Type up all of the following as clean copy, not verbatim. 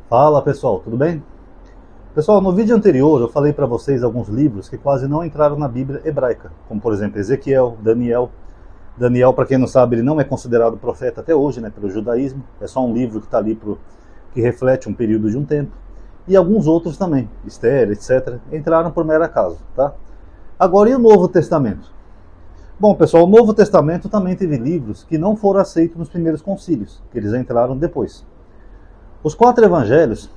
Fala pessoal, tudo bem? Pessoal, no vídeo anterior eu falei para vocês alguns livros que quase não entraram na Bíblia hebraica, como por exemplo Ezequiel, Daniel. Daniel, para quem não sabe, ele não é considerado profeta até hoje, pelo judaísmo, é só um livro que está ali que reflete um período de um tempo. E alguns outros também, Esther, etc., entraram por mero acaso, tá? Agora, e o Novo Testamento? Bom, pessoal, o Novo Testamento também teve livros que não foram aceitos nos primeiros concílios, que eles entraram depois. Os 4 evangelhos,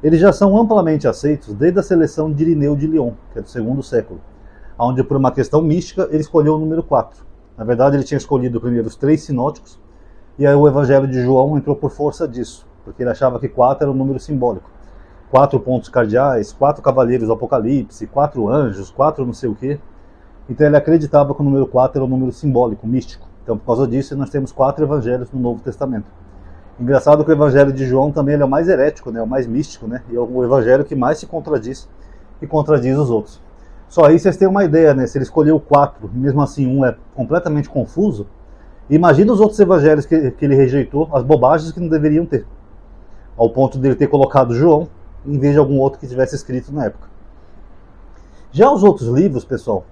eles já são amplamente aceitos desde a seleção de Irineu de Lyon, que é do segundo século, onde por uma questão mística ele escolheu o número 4. Na verdade ele tinha escolhido primeiro os 3 sinóticos, e aí o evangelho de João entrou por força disso, porque ele achava que 4 era um número simbólico. 4 pontos cardeais, 4 cavaleiros do Apocalipse, 4 anjos, 4 não sei o quê. Então ele acreditava que o número 4 era um número simbólico, místico. Então por causa disso nós temos 4 evangelhos no Novo Testamento. Engraçado que o evangelho de João também ele é o mais herético, é o mais místico, e é o evangelho que mais se contradiz e contradiz os outros. Só aí vocês têm uma ideia, se ele escolheu 4, mesmo assim um é completamente confuso, imagina os outros evangelhos que ele rejeitou, as bobagens que não deveriam ter, ao ponto de ele ter colocado João em vez de algum outro que tivesse escrito na época. Já os outros livros, pessoal,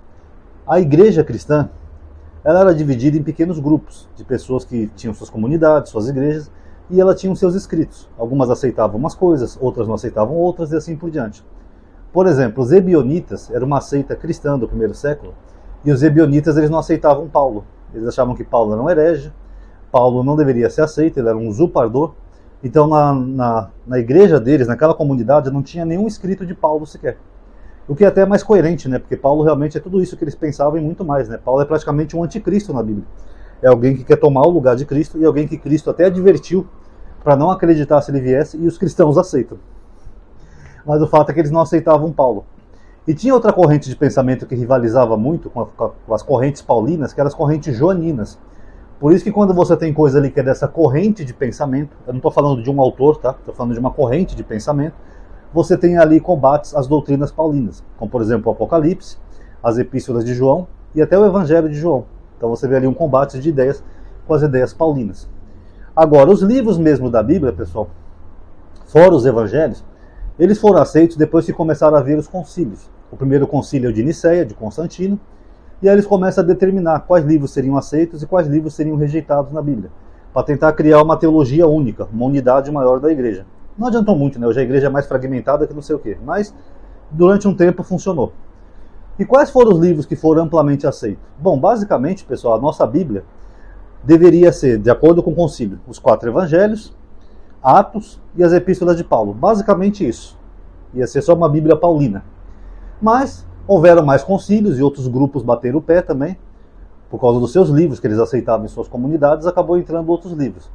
a igreja cristã, ela era dividida em pequenos grupos de pessoas que tinham suas comunidades, suas igrejas, e ela tinha os seus escritos. Algumas aceitavam umas coisas, outras não aceitavam outras, e assim por diante. Por exemplo, os ebionitas era uma seita cristã do primeiro século, e os ebionitas eles não aceitavam Paulo. Eles achavam que Paulo era um herege, Paulo não deveria ser aceito, ele era um usurpador. Então na igreja deles, naquela comunidade, não tinha nenhum escrito de Paulo sequer. O que é até mais coerente, porque Paulo realmente é tudo isso que eles pensavam e muito mais. Paulo é praticamente um anticristo na Bíblia. É alguém que quer tomar o lugar de Cristo e alguém que Cristo até advertiu para não acreditar se ele viesse, e os cristãos aceitam. Mas o fato é que eles não aceitavam Paulo. E tinha outra corrente de pensamento que rivalizava muito com as correntes paulinas, que eram as correntes joaninas. Por isso que quando você tem coisa ali que é dessa corrente de pensamento, eu não estou falando de um autor, tá? Estou falando de uma corrente de pensamento, você tem ali combates às doutrinas paulinas, como por exemplo o Apocalipse, as epístolas de João e até o Evangelho de João. Então você vê ali um combate de ideias com as ideias paulinas. Agora, os livros mesmo da Bíblia, pessoal, fora os evangelhos, eles foram aceitos depois que começaram a haver os concílios. O primeiro concílio é o de Nicéia, de Constantino, e aí eles começam a determinar quais livros seriam aceitos e quais livros seriam rejeitados na Bíblia, para tentar criar uma teologia única, uma unidade maior da igreja. Não adiantou muito, hoje a igreja é mais fragmentada que não sei o quê, mas durante um tempo funcionou. E quais foram os livros que foram amplamente aceitos? Bom, basicamente, pessoal, a nossa Bíblia deveria ser, de acordo com o concílio, os 4 evangelhos, Atos e as epístolas de Paulo. Basicamente isso. Ia ser só uma Bíblia paulina. Mas houveram mais concílios e outros grupos bateram o pé também. Por causa dos seus livros que eles aceitavam em suas comunidades, acabou entrando outros livros.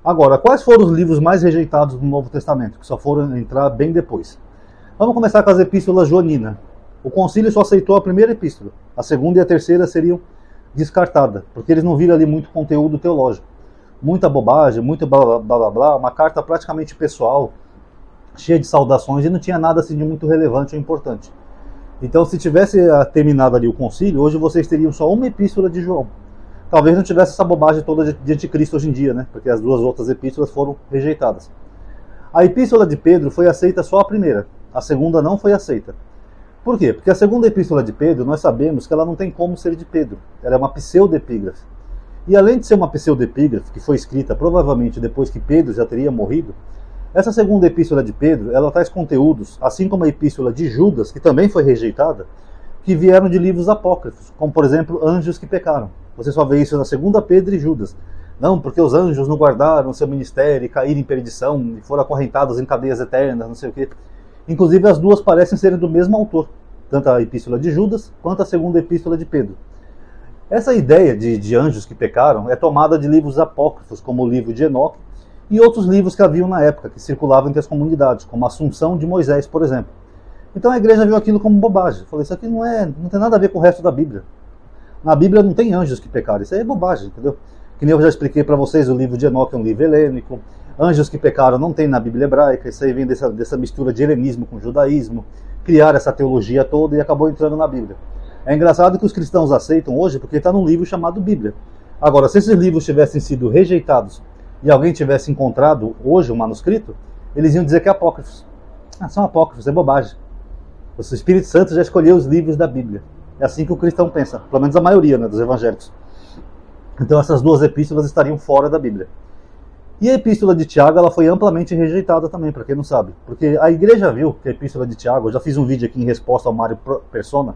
Agora, quais foram os livros mais rejeitados do Novo Testamento, que só foram entrar bem depois? Vamos começar com as epístolas joaninas. O concílio só aceitou a primeira epístola. A segunda e a terceira seriam descartadas, porque eles não viram ali muito conteúdo teológico. Muita bobagem, muito blá blá blá blá, uma carta praticamente pessoal, cheia de saudações, e não tinha nada assim de muito relevante ou importante. Então, se tivesse terminado ali o concílio, hoje vocês teriam só uma epístola de João. Talvez não tivesse essa bobagem toda de anticristo hoje em dia, porque as 2 outras epístolas foram rejeitadas. A epístola de Pedro foi aceita só a primeira, a segunda não foi aceita. Por quê? Porque a segunda epístola de Pedro, nós sabemos que ela não tem como ser de Pedro. Ela é uma pseudoepígrafe. E além de ser uma pseudoepígrafe, que foi escrita provavelmente depois que Pedro já teria morrido, essa segunda epístola de Pedro, ela traz conteúdos, assim como a epístola de Judas, que também foi rejeitada, que vieram de livros apócrifos, como por exemplo, anjos que pecaram. Você só vê isso na segunda Pedro e Judas. Não, porque os anjos não guardaram seu ministério e caíram em perdição, e foram acorrentados em cadeias eternas, não sei o quê. Inclusive as duas parecem serem do mesmo autor, tanto a epístola de Judas quanto a segunda epístola de Pedro. Essa ideia de anjos que pecaram é tomada de livros apócrifos, como o livro de Enoque, e outros livros que haviam na época, que circulavam entre as comunidades, como a Assunção de Moisés, por exemplo. Então a igreja viu aquilo como bobagem. Falei, isso aqui não tem nada a ver com o resto da Bíblia. Na Bíblia não tem anjos que pecaram, isso aí é bobagem, entendeu? Que nem eu já expliquei para vocês, o livro de Enoque é um livro helênico, anjos que pecaram não tem na Bíblia hebraica, isso aí vem dessa mistura de helenismo com judaísmo, criar essa teologia toda e acabou entrando na Bíblia. É engraçado que os cristãos aceitam hoje porque está num livro chamado Bíblia. Agora, se esses livros tivessem sido rejeitados e alguém tivesse encontrado hoje um manuscrito, eles iam dizer que é apócrifos. Ah, são apócrifos, é bobagem. O Espírito Santo já escolheu os livros da Bíblia. É assim que o cristão pensa, pelo menos a maioria, né, dos evangélicos. Então essas duas epístolas estariam fora da Bíblia. E a epístola de Tiago, ela foi amplamente rejeitada também, para quem não sabe. Porque a igreja viu que a epístola de Tiago, eu já fiz um vídeo aqui em resposta ao Mário Persona,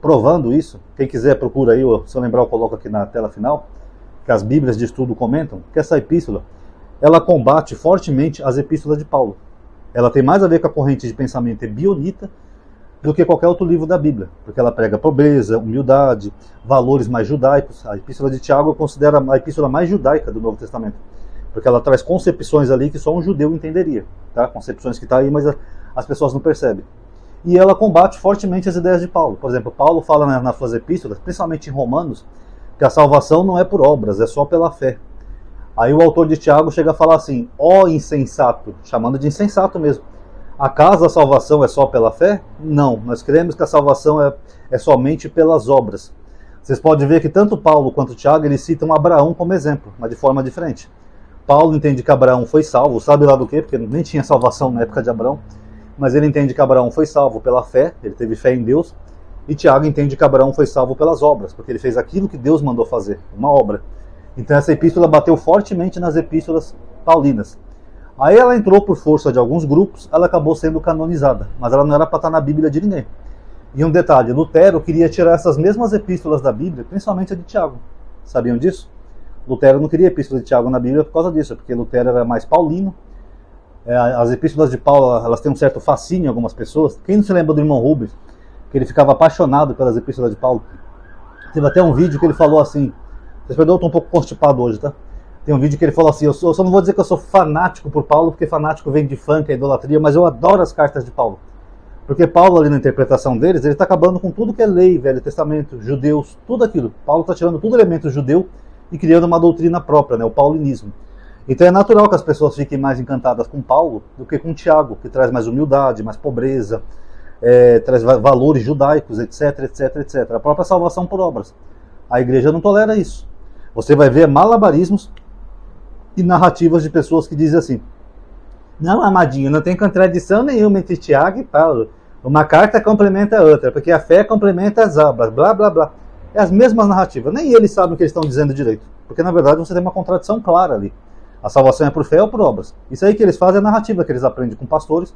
provando isso. Quem quiser procura aí, se eu lembrar eu coloco aqui na tela final, que as Bíblias de estudo comentam, que essa epístola, ela combate fortemente as epístolas de Paulo. Ela tem mais a ver com a corrente de pensamento ebionita do que qualquer outro livro da Bíblia, porque ela prega pobreza, humildade, valores mais judaicos. A epístola de Tiago eu considero a epístola mais judaica do Novo Testamento, porque ela traz concepções ali que só um judeu entenderia, tá? Concepções que estão aí, mas as pessoas não percebem. E ela combate fortemente as ideias de Paulo. Por exemplo, Paulo fala nas suas epístolas, principalmente em Romanos, que a salvação não é por obras, é só pela fé. Aí o autor de Tiago chega a falar assim: ó insensato, chamando de insensato mesmo. Acaso a salvação é só pela fé? Não, nós cremos que a salvação é somente pelas obras. Vocês podem ver que tanto Paulo quanto Tiago, eles citam Abraão como exemplo, mas de forma diferente. Paulo entende que Abraão foi salvo, sabe lá do quê? Porque nem tinha salvação na época de Abraão, mas ele entende que Abraão foi salvo pela fé, ele teve fé em Deus, e Tiago entende que Abraão foi salvo pelas obras, porque ele fez aquilo que Deus mandou fazer, uma obra. Então essa epístola bateu fortemente nas epístolas paulinas. Aí ela entrou por força de alguns grupos, ela acabou sendo canonizada, mas ela não era para estar na Bíblia de ninguém. E um detalhe, Lutero queria tirar essas mesmas epístolas da Bíblia, principalmente a de Tiago. Sabiam disso? Lutero não queria a epístola de Tiago na Bíblia por causa disso, porque Lutero era mais paulino. As epístolas de Paulo, elas têm um certo fascínio em algumas pessoas. Quem não se lembra do irmão Rubens, que ele ficava apaixonado pelas epístolas de Paulo? Teve até um vídeo que ele falou assim, vocês perdoam, eu estou um pouco constipado hoje, tá? Tem um vídeo que ele falou assim, eu só não vou dizer que eu sou fanático por Paulo, porque fanático vem de funk, é idolatria, mas eu adoro as cartas de Paulo. Porque Paulo, ali na interpretação deles, ele está acabando com tudo que é lei, Velho Testamento, judeus, tudo aquilo. Paulo está tirando tudo elemento judeu e criando uma doutrina própria, né, o paulinismo. Então é natural que as pessoas fiquem mais encantadas com Paulo do que com Tiago, que traz mais humildade, mais pobreza, traz valores judaicos, etc, etc, etc. A própria salvação por obras. A igreja não tolera isso. Você vai ver malabarismos e narrativas de pessoas que dizem assim: não, amadinho, não tem contradição nenhuma entre Tiago e Paulo. Uma carta complementa a outra, porque a fé complementa as obras, blá, blá, blá. É as mesmas narrativas. Nem eles sabem o que eles estão dizendo direito. Porque, na verdade, você tem uma contradição clara ali. A salvação é por fé ou por obras. Isso aí que eles fazem é a narrativa que eles aprendem com pastores,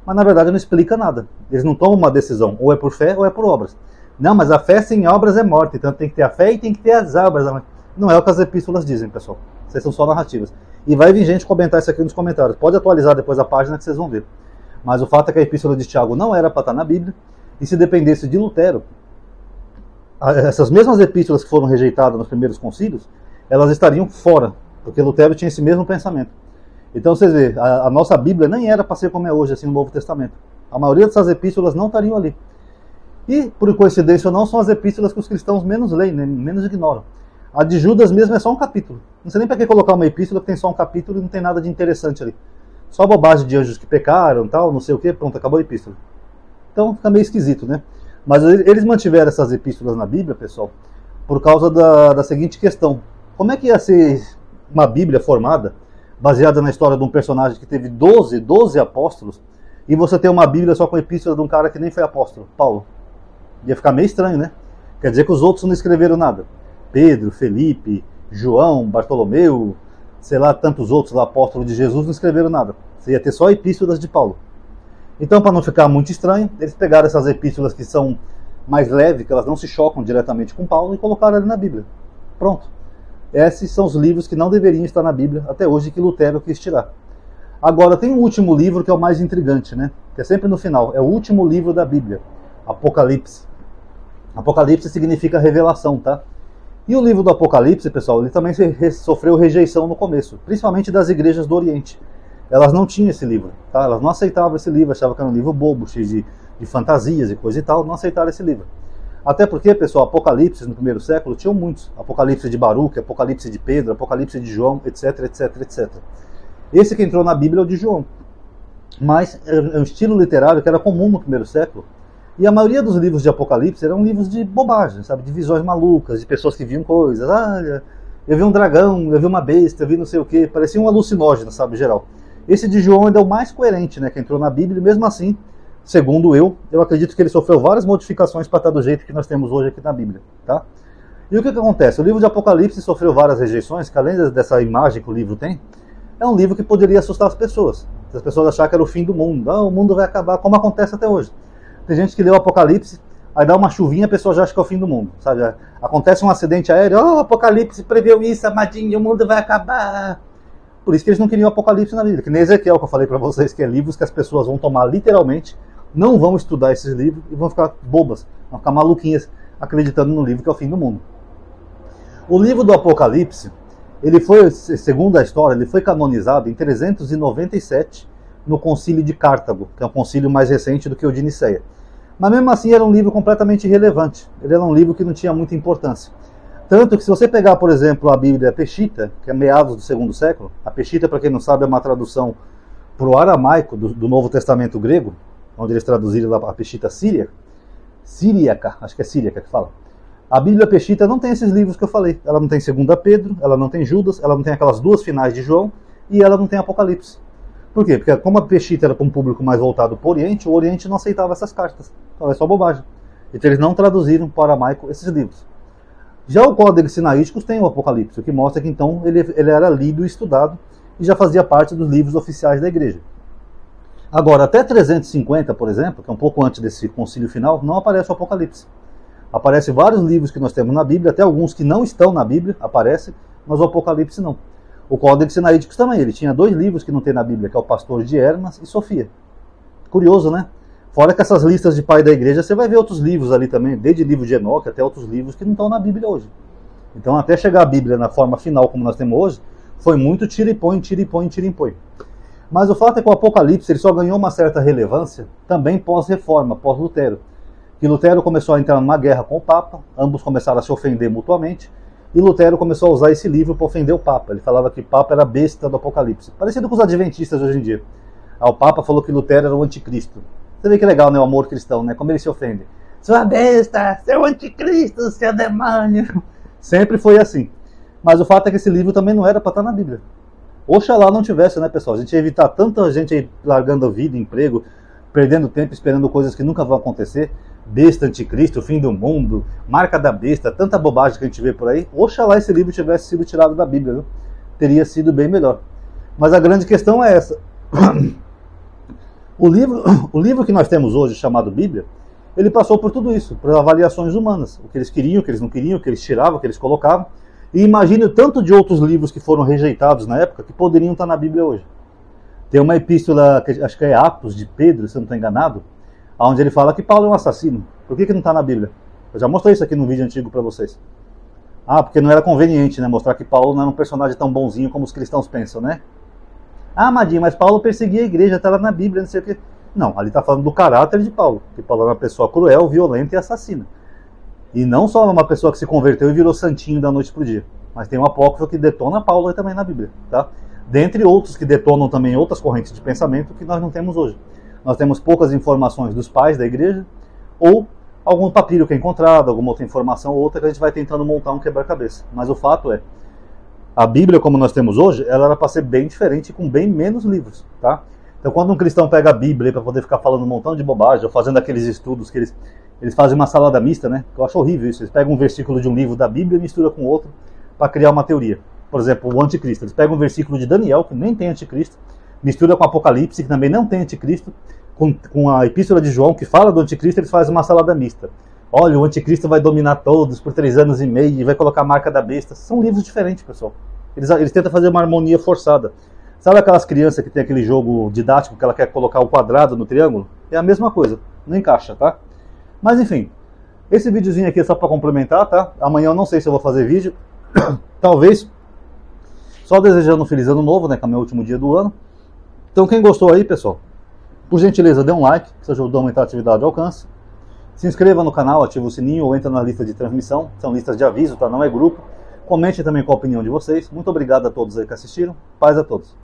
mas, na verdade, não explica nada. Eles não tomam uma decisão, ou é por fé ou é por obras. Não, mas a fé sem obras é morte, então tem que ter a fé e tem que ter as obras. Não é o que as epístolas dizem, pessoal. Vocês são só narrativas. E vai vir gente comentar isso aqui nos comentários. Pode atualizar depois a página que vocês vão ver. Mas o fato é que a epístola de Tiago não era para estar na Bíblia. E se dependesse de Lutero, essas mesmas epístolas que foram rejeitadas nos primeiros concílios, elas estariam fora. Porque Lutero tinha esse mesmo pensamento. Então vocês veem, a nossa Bíblia nem era para ser como é hoje, assim, no Novo Testamento. A maioria dessas epístolas não estariam ali. E, por coincidência ou não, são as epístolas que os cristãos menos leem, né? Menos ignoram. A de Judas mesmo é só um capítulo. Não sei nem para que colocar uma epístola que tem só um capítulo e não tem nada de interessante ali. Só bobagem de anjos que pecaram, tal, não sei o que, pronto, acabou a epístola. Então fica meio esquisito, né? Mas eles mantiveram essas epístolas na Bíblia, pessoal, por causa da seguinte questão. Como é que ia ser uma Bíblia formada, baseada na história de um personagem que teve 12 apóstolos, e você ter uma Bíblia só com a epístola de um cara que nem foi apóstolo, Paulo? Ia ficar meio estranho, né? Quer dizer que os outros não escreveram nada. Pedro, Felipe, João, Bartolomeu, sei lá, tantos outros lá, apóstolos de Jesus, não escreveram nada. Você ia ter só epístolas de Paulo. Então, para não ficar muito estranho, eles pegaram essas epístolas que são mais leves, que elas não se chocam diretamente com Paulo, e colocaram ali na Bíblia. Pronto. Esses são os livros que não deveriam estar na Bíblia até hoje, que Lutero quis tirar. Agora, tem um último livro que é o mais intrigante, né? Que é sempre no final. É o último livro da Bíblia, Apocalipse. Apocalipse significa revelação, tá? E o livro do Apocalipse, pessoal, ele também sofreu rejeição no começo, principalmente das igrejas do Oriente. Elas não tinham esse livro, tá? Elas não aceitavam esse livro, achavam que era um livro bobo, cheio de fantasias e coisa e tal, não aceitaram esse livro. Até porque, pessoal, Apocalipse no primeiro século tinham muitos. Apocalipse de Baruque, Apocalipse de Pedro, Apocalipse de João, etc, etc, etc. Esse que entrou na Bíblia é o de João. Mas é um estilo literário que era comum no primeiro século. E a maioria dos livros de Apocalipse eram livros de bobagem, sabe? De visões malucas, de pessoas que viam coisas. Ah, eu vi um dragão, eu vi uma besta, eu vi não sei o quê. Parecia um alucinógeno, sabe, geral. Esse de João ainda é o mais coerente, né, que entrou na Bíblia, e mesmo assim, segundo eu acredito que ele sofreu várias modificações para estar do jeito que nós temos hoje aqui na Bíblia, tá? E o que acontece? O livro de Apocalipse sofreu várias rejeições, que além dessa imagem que o livro tem, é um livro que poderia assustar as pessoas. Se as pessoas acharem que era o fim do mundo, o mundo vai acabar, como acontece até hoje. Tem gente que lê o Apocalipse, aí dá uma chuvinha, a pessoa já acha que é o fim do mundo, sabe? Acontece um acidente aéreo, o Apocalipse previu isso, amadinho, o mundo vai acabar. Por isso que eles não queriam o Apocalipse na Bíblia, que nem Ezequiel, que eu falei para vocês, que é livros que as pessoas vão tomar literalmente, não vão estudar esses livros e vão ficar bobas, vão ficar maluquinhas acreditando no livro que é o fim do mundo. O livro do Apocalipse, ele foi, segundo a história, ele foi canonizado em 397 no Concílio de Cartago, que é um concílio mais recente do que o de Niceia. Mas mesmo assim era um livro completamente irrelevante, ele era um livro que não tinha muita importância. Tanto que se você pegar, por exemplo, a Bíblia Peshitta, que é meados do segundo século, a Peshitta, para quem não sabe, é uma tradução para o aramaico do Novo Testamento grego, onde eles traduziram a Peshitta síriaca, acho que é síriaca que fala. A Bíblia Peshitta não tem esses livros que eu falei. Ela não tem 2 Pedro, ela não tem Judas, ela não tem aquelas duas finais de João, e ela não tem Apocalipse. Por quê? Porque como a Peshitta era para um público mais voltado para o Oriente não aceitava essas cartas. Então é só bobagem. Então eles não traduziram para o aramaico esses livros. Já o Códex Sinaíticos tem o Apocalipse, o que mostra que então ele era lido e estudado e já fazia parte dos livros oficiais da igreja. Agora, até 350, por exemplo, que é um pouco antes desse concílio final, não aparece o Apocalipse. Aparecem vários livros que nós temos na Bíblia, até alguns que não estão na Bíblia aparecem, mas o Apocalipse não. O Códex Sinaíticos também, ele tinha 2 livros que não tem na Bíblia, que é o Pastor de Hermas e Sofia. Curioso, né? Fora que essas listas de pai da igreja, você vai ver outros livros ali também, desde o livro de Enoque até outros livros que não estão na Bíblia hoje. Então, até chegar a Bíblia na forma final como nós temos hoje, foi muito tira e põe, tira e põe, tira e põe. Mas o fato é que o Apocalipse ele só ganhou uma certa relevância também pós-reforma, pós-Lutero. Que Lutero começou a entrar numa guerra com o Papa, ambos começaram a se ofender mutuamente, e Lutero começou a usar esse livro para ofender o Papa. Ele falava que o Papa era a besta do Apocalipse, parecido com os adventistas hoje em dia. O Papa falou que Lutero era o anticristo. Você vê que legal, né, o amor cristão, né? Como ele se ofende. Sua besta, seu anticristo, seu demônio. Sempre foi assim. Mas o fato é que esse livro também não era para estar na Bíblia. Oxalá não tivesse, né, pessoal? A gente ia evitar tanta gente aí largando a vida, emprego, perdendo tempo esperando coisas que nunca vão acontecer. Besta, anticristo, fim do mundo, marca da besta, tanta bobagem que a gente vê por aí. Oxalá esse livro tivesse sido tirado da Bíblia, viu? Teria sido bem melhor. Mas a grande questão é essa. O livro que nós temos hoje, chamado Bíblia, ele passou por tudo isso, por avaliações humanas. O que eles queriam, o que eles não queriam, o que eles tiravam, o que eles colocavam. E imagine o tanto de outros livros que foram rejeitados na época, que poderiam estar na Bíblia hoje. Tem uma epístola, acho que é Atos de Pedro, se eu não estou enganado, onde ele fala que Paulo é um assassino. Por que não está na Bíblia? Eu já mostrei isso aqui num vídeo antigo para vocês. Porque não era conveniente, né, mostrar que Paulo não era um personagem tão bonzinho como os cristãos pensam, né? Madinho, mas Paulo perseguia a igreja, está lá na Bíblia, não sei o quê. Não, ali está falando do caráter de Paulo, que Paulo era uma pessoa cruel, violenta e assassina. E não só uma pessoa que se converteu e virou santinho da noite para o dia, mas tem um apócrifo que detona Paulo também na Bíblia, tá? Dentre outros que detonam também outras correntes de pensamento que nós não temos hoje. Nós temos poucas informações dos pais da igreja, ou algum papiro que é encontrado, alguma outra informação ou outra que a gente vai tentando montar um quebra-cabeça. Mas o fato é, a Bíblia como nós temos hoje, ela era para ser bem diferente, com bem menos livros, tá? Então quando um cristão pega a Bíblia para poder ficar falando um montão de bobagem, ou fazendo aqueles estudos que eles fazem uma salada mista, né? Eu acho horrível isso. Eles pegam um versículo de um livro da Bíblia e misturam com outro para criar uma teoria. Por exemplo, o anticristo. Eles pegam um versículo de Daniel, que nem tem anticristo, mistura com Apocalipse, que também não tem anticristo, com a epístola de João, que fala do anticristo, eles fazem uma salada mista. Olha, o anticristo vai dominar todos por 3 anos e meio e vai colocar a marca da besta. São livros diferentes, pessoal. Eles tentam fazer uma harmonia forçada. Sabe aquelas crianças que tem aquele jogo didático que ela quer colocar o quadrado no triângulo? É a mesma coisa, não encaixa, tá? Mas enfim, esse videozinho aqui é só para complementar, tá? Amanhã eu não sei se eu vou fazer vídeo. Talvez só desejando um feliz ano novo, né? Que é o meu último dia do ano. Então quem gostou aí, pessoal, por gentileza, dê um like, que isso ajuda a aumentar a atividade e alcance. Se inscreva no canal, ativa o sininho ou entra na lista de transmissão. São listas de aviso, tá? Não é grupo. Comente também com a opinião de vocês. Muito obrigado a todos aí que assistiram. Paz a todos.